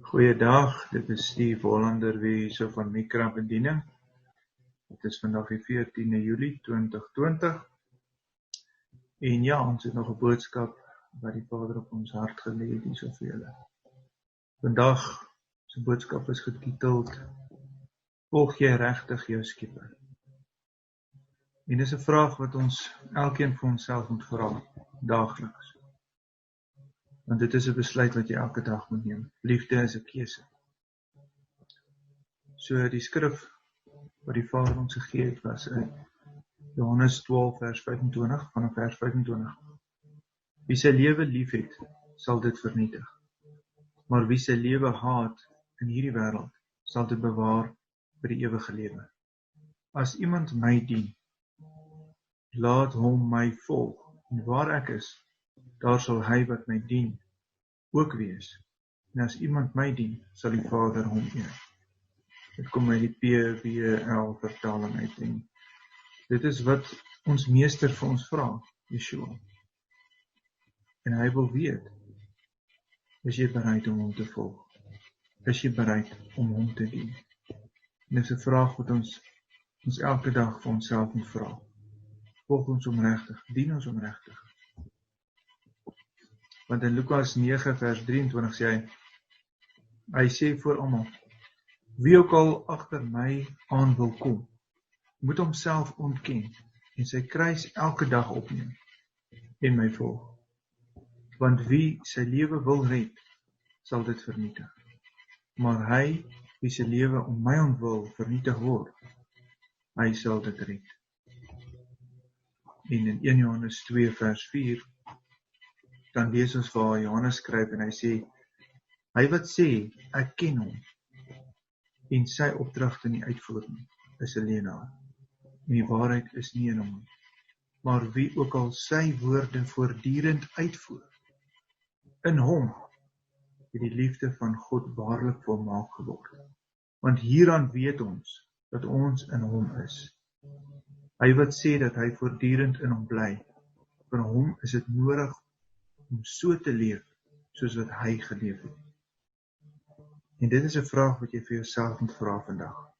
Goeiedag, dit is Steve Hollander weer hierso van Mikra Bediening. Het is vandag die 14 Julie 2020. En ja, ons het nog 'n boodskap wat die Vader op ons hart gelê het hierso vir julle. Vandag se boodskap is getiteld: Volg jy regtig jou Skepper? En dis 'n vraag wat ons elkeen vir onsself moet vra, daagliks. Want dit is 'n besluit wat jy elke dag moet neem. Liefde is 'n keuse. So die skrif wat die Vader ons gegee het was in Johannes 12 vers 25, vanaf vers 25. Wie sy lewe lief het, sal dit vernietig. Maar wie sy lewe haat in hierdie wêreld, sal dit bewaar vir die ewige lewe. As iemand my dien, laat hom my volg. En waar ek is, daar sal hy wat my dien ook wees. En as iemand my dien, sal die Vader hom eer. Dit kom uit die PWL vertaling uit. En dit is wat ons meester vir ons vra, Yeshua. En hy wil weet, is jy bereid om hom te volg? Is jy bereid om hom te dien? En dit is 'n vraag wat ons elke dag vir onsself moet vra. Volg ons hom regtig? Dien ons hom regtig? Want in Lukas 9 vers 23 sê hy sê vir almal, wie ook al agter my aan wil kom, moet homself ontken en sy kruis elke dag opneem en my volg. Want wie sy lewe wil red, sal dit vernietig. Maar hy, wie sy lewe om my ontwil vernietig word, hy sal dit red. En in 1 Johannes 2 vers 4, dan lees ons waar Johannes skryf en hy sê, hy wat sê, ek ken hom, en sy opdragte nie uitvoer nie, is 'n leienaar. En die waarheid is nie in hom nie. Maar wie ook al sy woorde voortdurend uitvoer, in hom het die liefde van God waarlik volmaak geword. Want hieraan weet ons, dat ons in hom is. Hy wat sê dat hy voortdurend in hom bly, vir hom is dit nodig om so te leef, soos wat hy geleef het. En dit is 'n vraag wat jy vir jouself moet vra vandag.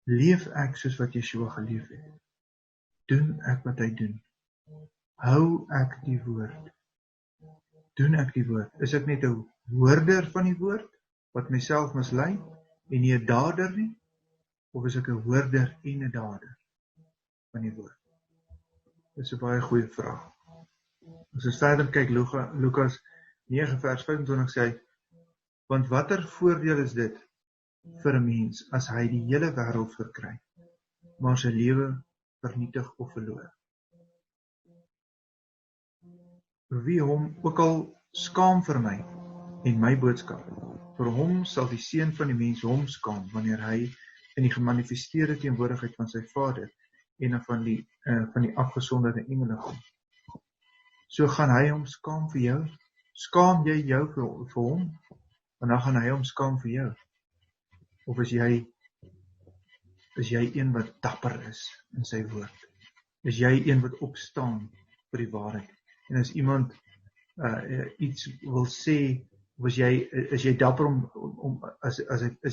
Leef ek soos wat Yeshua geleef het? Doen ek wat hy doen? Hou ek die woord? Doen ek die woord? Is ek net 'n hoorder van die woord, wat myself mislei, en nie 'n dader nie? Of is ek 'n hoorder en 'n dader van die woord? Dit is 'n baie goeie vraag. As ons verder kyk, Lukas 9 vers 25 sê hy, want watter voordeel is dit vir 'n mens as hy die hele wêreld verkry, maar sy lewe vernietig of verloor? Wie hom ook al skaam vir my en my boodskap, vir hom sal die Seun van die mens hom skaam, wanneer hy in die gemanifesteerde teenwoordigheid van sy Vader en van die afgesonderde engele kom. So gaan hy hom skaam vir jou? Skaam jy jou vir hom? Want dan gaan hy hom skaam vir jou. Of is jy een wat dapper is in sy woord? Is jy een wat opstaan vir die waarheid? En as iemand iets wil sê, of is jy dapper om as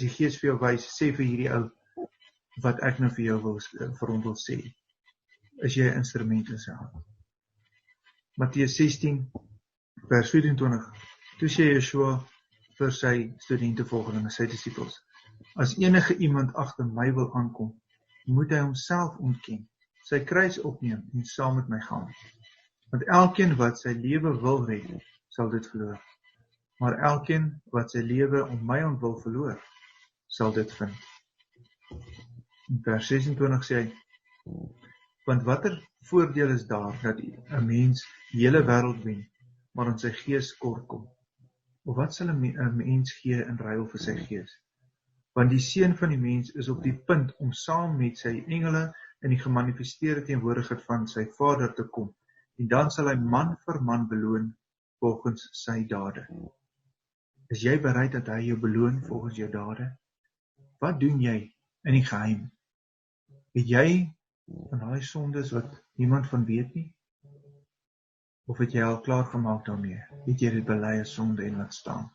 die Gees vir jou wys, sê vir hierdie ou wat ek nou vir jou vir hom wil sê. Is jy 'n instrument in sy hand? Matteus 16 vers 24. Toe sê Yeshua vir sy studente volgelinge, sy disippels, as enige iemand agter my wil aankom, moet hy homself ontken, sy kruis opneem en saam met my gaan. Want elkeen wat sy lewe wil red, sal dit verloor. Maar elkeen wat sy lewe om my ontwil verloor, sal dit vind. In vers 26 sê hy, want watter voordeel is daar dat 'n mens die hele wêreld wen, maar in sy gees kort kom? Of wat sal 'n mens gee in ruil vir sy gees? Want die Seun van die mens is op die punt om saam met sy engele in die gemanifesteerde teenwoordigheid van sy Vader te kom, en dan sal hy man vir man beloon volgens sy dade. Is jy bereid dat hy jou beloon volgens jou dade? Wat doen jy in die geheim? Het jy van daai sondes wat niemand van weet nie? Of het jy al klaar gemaak daarmee? Het jy dit bely as sonde en laat staan?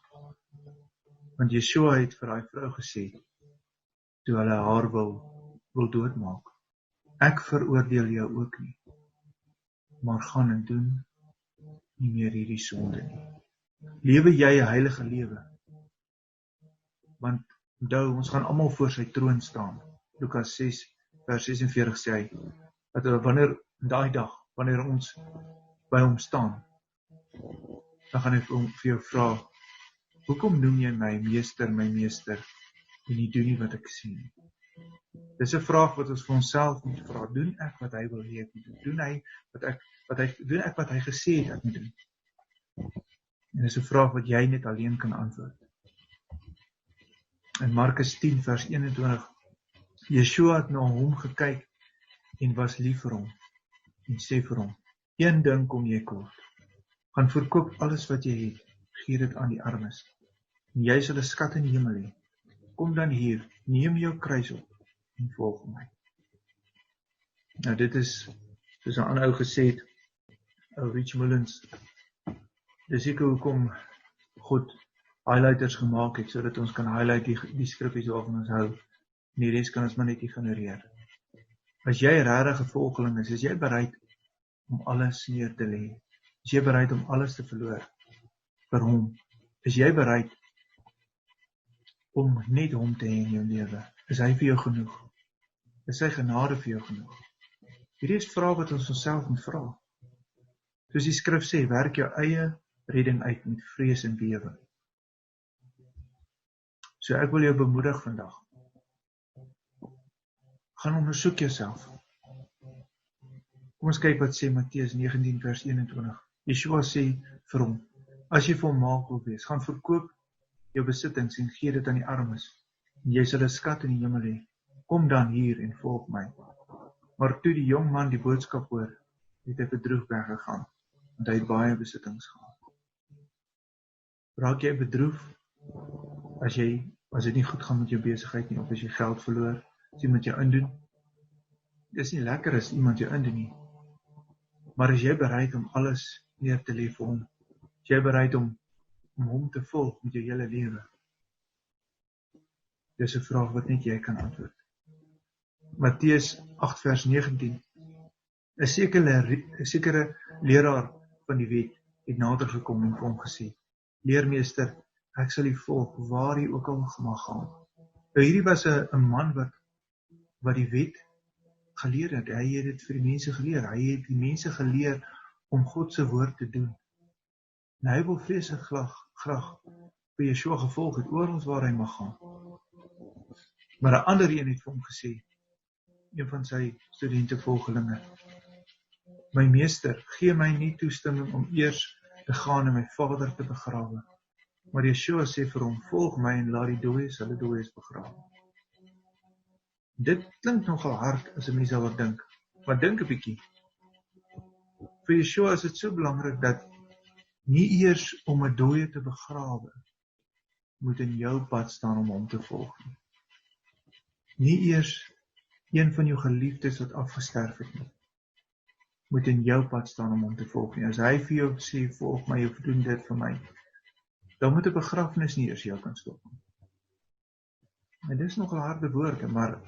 Want Yeshua het vir daai vrou gesê, toe hulle haar wil doodmaak, ek veroordeel jou ook nie, maar gaan en doen nie meer hierdie sonde nie. Lewe jy 'n heilige lewe? Want onthou, ons gaan almal voor sy troon staan. Lukas 6 vers 46 sê hy, dat wanneer daai dag, wanneer ons by hom staan, dan gaan hy vir jou vra, hoekom noem jy my meester, en nie doen nie wat ek sê nie? Dis 'n vraag wat ons vir onsself moet vra. Doen ek wat hy wil hê ek moet doen? Doen ek wat hy gesê het ek moet doen? En dis 'n vraag wat jy net alleen kan antwoord. In Markus 10 vers 21, Yeshua het na hom gekyk en was lief vir hom en sê vir hom, een ding kom jy kort, gaan verkoop alles wat jy het, gee dit aan die armes, en jy sal 'n skat in die hemel hê. Kom dan hier, neem jou kruis op en volg my. Nou dit is, soos 'n ander ou gesê het, Rich Mullins, dis seker hoekom God highlighters gemaak het, sodat ons kan highlight die skrippies waarvan ons hou, en die res kan ons maar net ignoreer. As jy regtig 'n volgeling is jy bereid om alles neer te lê? Is jy bereid om alles te verloor vir hom? Is jy bereid om net hom te hê in jou lewe? Is hy vir jou genoeg? Is sy genade vir jou genoeg? Hierdie is vrae wat ons onsself moet vra. Soos die skrif sê, werk jou eie redding uit met vrees en bewe. So ek wil jou bemoedig vandag. Gaan ondersoek jouself. Kom ons kyk wat sê Matteus 19 vers 21. Yeshua sê vir hom, as jy vir hom maak wil wees, gaan verkoop jou besittings en gee dit aan die armes, en jy sal 'n skat in die hemel hê. Kom dan hier en volg my. Maar toe die jong man die boodskap hoor, het hy bedroef weggegaan, want hy het baie besittings gehad. Raak jy bedroef as dit nie goed gaan met jou besigheid nie, of as jy geld verloor, as iemand jou indoen? Dis nie lekker as iemand jou indoen nie. Maar is jy bereid om alles neer te lê vir hom? Is jy bereid om hom te volg met jou hele lewe? Dis 'n vraag wat net jy kan antwoord. Matteus 8 vers 19. 'n sekere leraar van die wet het nader gekom en vir hom gesê, Leermeester, ek sal u volg waar u ook al mag gaan. Nou hierdie was 'n man wat die wet geleer het. Hy het dit vir die mense geleer. Hy het die mense geleer om God se woord te doen. En hy wil vreeslik graag vir Yeshua gevolg het oral waar hy mag gaan. Maar 'n ander een het vir hom gesê, een van sy studente-volgelinge, my meester, gee my nie toestemming om eers te gaan en my vader te begrawe. Maar Yeshua sê vir hom, volg my en laat die dooies hulle dooies begrawe. Dit klink nogal hard as 'n mens daaroor dink, maar dink 'n bietjie. Vir Yeshua is dit so belangrik dat nie eers om 'n dooie te begrawe moet in jou pad staan om hom te volg nie. Nie eers een van jou geliefdes wat afgesterf het nie, moet in jou pad staan om hom te volg nie. As hy vir jou sê, volg my, of doen dit vir my, dan moet 'n begrafnis nie eers jou kan stop nie. En dis nogal harde woorde, maar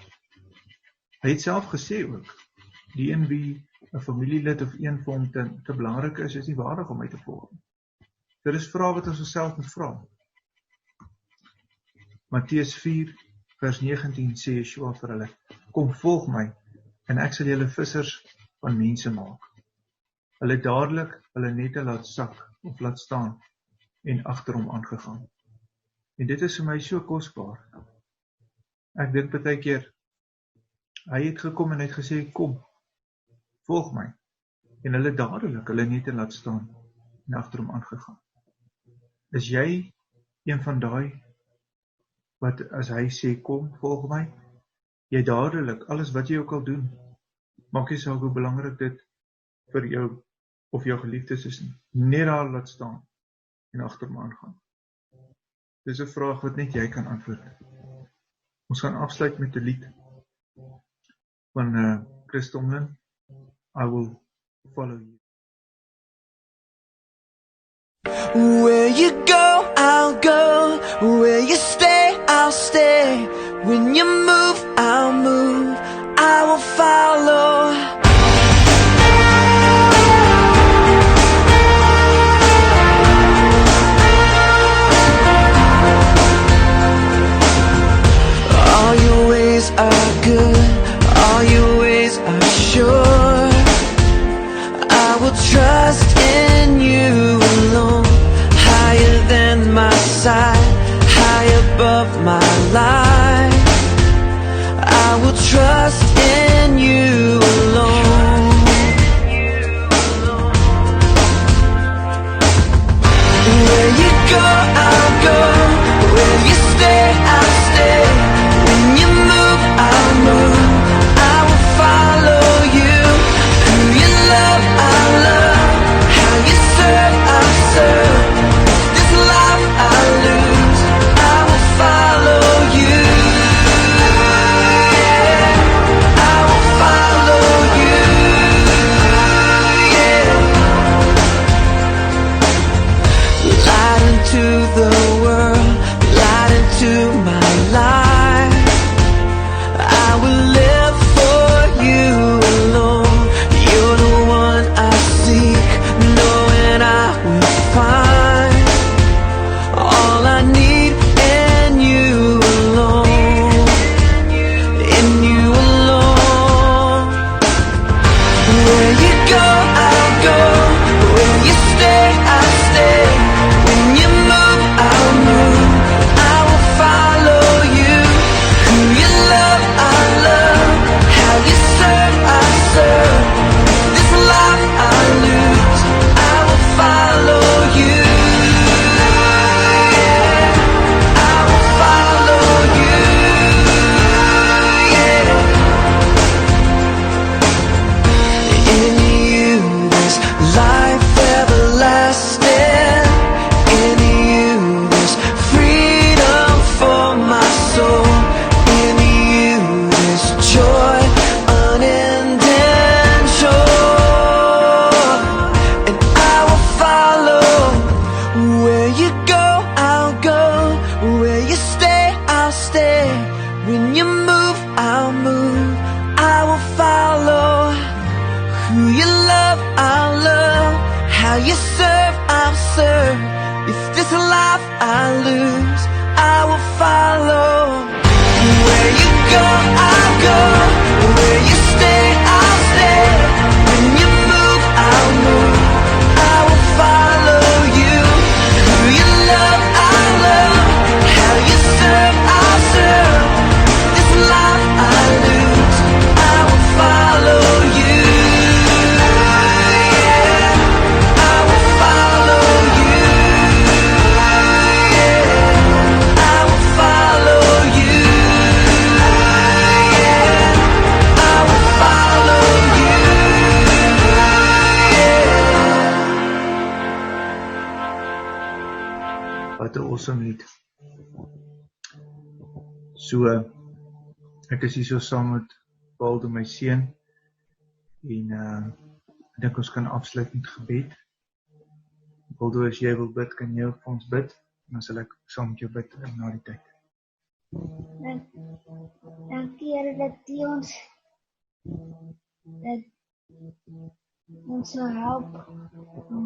hy het self gesê ook, die een wie 'n familielid of een vir hom te belangrik is nie waardig om my te volg nie. Dit is vrae wat ons onsself moet vra. Matteus 4 vers 19 sê Yeshua vir hulle, kom volg my, en ek sal julle vissers van mense maak. Hulle dadelik hulle nette laat sak of laat staan en agter hom aangegaan. En dit is vir my so kosbaar. Ek dink baie keer, hy het gekom en hy het gesê, kom, volg my. En hulle dadelik hulle nette laat staan en agter hom aangegaan. Is jy een van daai wat as hy sê, kom, volg my, jy dadelik, alles wat jy ook al doen, maak nie saak hoe belangrik dit vir jou of jou geliefdes is nie, net daar laat staan en agter hom aangaan? Dis 'n vraag wat net jy kan antwoord. Ons gaan afsluit met 'n lied van Chris Tomlin, I Will Follow You. Where you go, I'll go. Where you stay, I'll stay. When you move, I'll move. I will follow. All your ways are good. All your ways are sure. I will trust in you alone. Higher than my sight, high above my life. I will trust in you alone. Where you go, I'll go. Where you stay, I'll stay. When you move, I'll move. I will follow you. Who you love, I'll love. How you serve, I'll serve. This life I lose, I will follow you. Yeah, I will follow you. Yeah. Light into the world, light into my life. I will live for you alone. You're the one I seek, knowing I will find all I need in you alone. In you alone. Where you go, I'll go. Where you stay, I'll stay. When you move, I'll move. I will follow you. Who you love, I'll love. How you serve, I'll serve. This life I lose, I will follow you. Yeah, I will follow you. Yeah. In you there's life everlasting. In you there's freedom for my soul. In you there's joy unending sure. And I will follow. Where you go, I'll go. Where you stay, I'll stay. When you move, I'll move. I will follow. Who you love, I'll love. How you serve, I'll serve. If this life I lose, I will follow. Where you go, I'll go. Where you stay, I'll stay. When you move, I'll move. I will follow you. Who you love, I'll love. How you serve, I'll serve. This life I lose, I will follow you. Yeah, I will follow you. Yeah, I will follow you. Yeah, I will follow you. Yeah. Wat 'n awesome lied. So ek is hier so saam met Waldo, my seun, en ek dink ons kan afsluit met gebed. Waldo, as jy wil bid, kan jy ook vir ons bid, en dan sal ek saam met jou bid na die tyd. Dankie Here dat U ons sal help om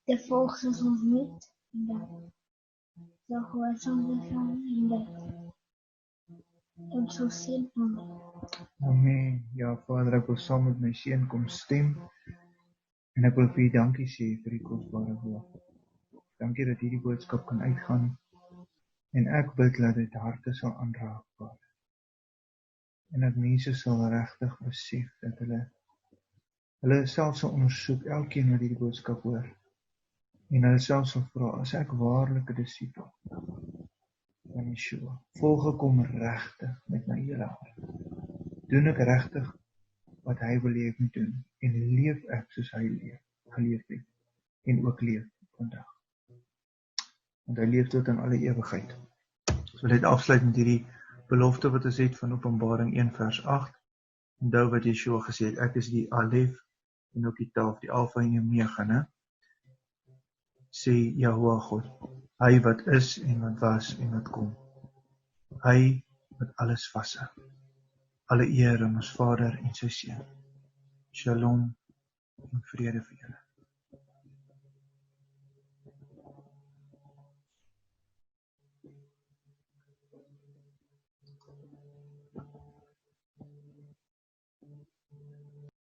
te volg soos ons moet, en dat sal gehoorsaam wees aan U, en dat ons sal seën van U. Amen. Ja, Vader, ek wil saam met my seun kom stem, en ek wil vir U dankie sê vir die kosbare woord. Dankie dat hierdie boodskap kan uitgaan, en ek bid dat dit harte sal aanraak, Vader. En dat mense sal regtig besef dat hulle self sal ondersoek, elkeen wat hierdie boodskap hoor, en hulle self sal vra, as ek waarlik 'n disipel van Yeshua, volg ek hom regtig met my hele hart, doen ek regtig wat hy wil hê ek moet doen, en leef ek soos hy geleef het, en ook leef vandag. Want hy leef tot in alle ewigheid. So wil dit afsluit met hierdie belofte wat ons het van Openbaring 1 vers 8. Onthou wat Yeshua gesê het, ek is die Alef en ook die Taf, die Alfa en die Omega, né? sê Jahoua God, hy wat is en wat was en wat kom. Hy wat alles vashou. Alle eer aan ons Vader en sy Seun. Shalom en vrede vir julle.